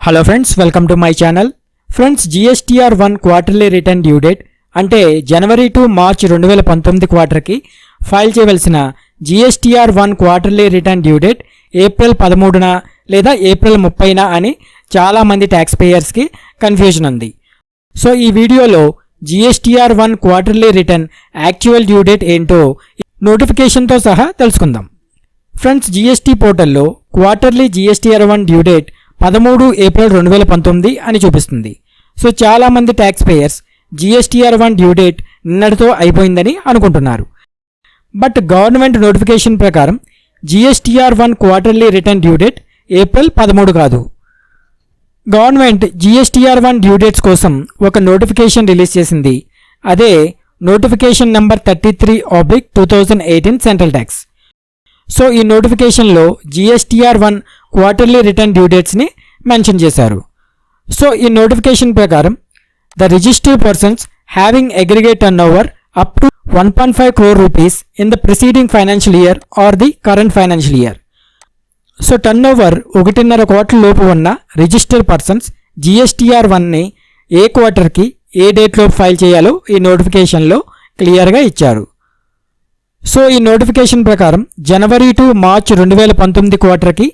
Hello friends, welcome to my channel. Friends, GSTR1 quarterly return due date అంటే జనవరి to March 2019 క్వార్టర్కి file చేయవలసిన GSTR1 quarterly return due date April 13న లేదా April 30న అని చాలామంది ట్యాక్స్ పేయర్స్కి కన్ఫ్యూజన్ ఉంది. సో ఈ వీడియోలో GSTR1 quarterly return actual due date ఏంటో నోటిఫికేషన్తో సహా తెలుసుకుందాం. ఫ్రెండ్స్, GST పోర్టల్లో quarterly GSTR1 due date 13 April 2019 అని చూపిస్తుంది. సో చాలామంది tax payers GSTR1 due date నిన్నటితో అయిపోయిందని అనుకుంటున్నారు. బట్ గవర్నమెంట్ నోటిఫికేషన్ ప్రకారం GSTR1 quarterly return due date April 13 కాదు. గవర్నమెంట్ GSTR1 డ్యూ డేట్స్ కోసం ఒక నోటిఫికేషన్ రిలీజ్ చేసింది. అదే notification number 33/2018 central tax. So ఈ నోటిఫికేషన్లో GSTR1 క్వార్టర్లీ రిటర్న్ డ్యూ డేట్స్ని మెన్షన్ చేశారు. సో ఈ నోటిఫికేషన్ ప్రకారం the registered persons having aggregate turnover up to 1.5 crore rupees in the preceding financial year or the current financial year. So turnover 1.5 కోట్ల లోపు ఉన్న registered persons GSTR1ని ఏ క్వార్టర్కి ఏ డేట్లోపు ఫైల్ చేయాలో ఈ నోటిఫికేషన్లో క్లియర్గా ఇచ్చారు. సో ఈ నోటిఫికేషన్ ప్రకారం జనవరి టు మార్చ్ 2019 క్వార్టర్కి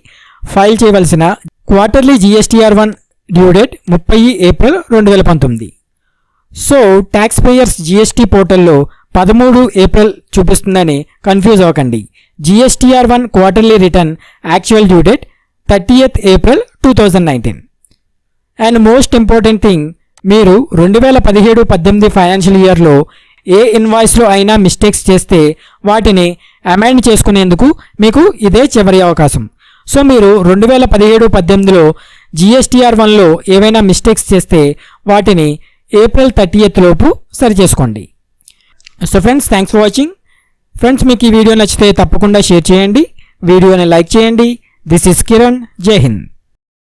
ఫైల్ చేయవలసిన quarterly GSTR1 due date 30 April 2019. So tax payers GST పోర్టల్లో 13 ఏప్రిల్ చూపిస్తుందని కన్ఫ్యూజ్ అవ్వకండి. GSTR1 quarterly return actual due date 30th April 2019. And most important thing, మీరు 2017-18 ఫైనాన్షియల్ ఇయర్లో ఏ ఇన్వాయిస్లో అయినా మిస్టేక్స్ చేస్తే వాటిని అమెండ్ చేసుకునేందుకు మీకు ఇదే చివరి అవకాశం. సో మీరు 2017-18లో GSTR1లో ఏవైనా మిస్టేక్స్ చేస్తే వాటిని ఏప్రిల్ 30th లోపు సరిచేసుకోండి. So friends, thanks for watching. Friends, మీకు ఈ వీడియో నచ్చితే తప్పకుండా షేర్ చేయండి, వీడియోని లైక్ చేయండి. This is Kiran. జై హింద్.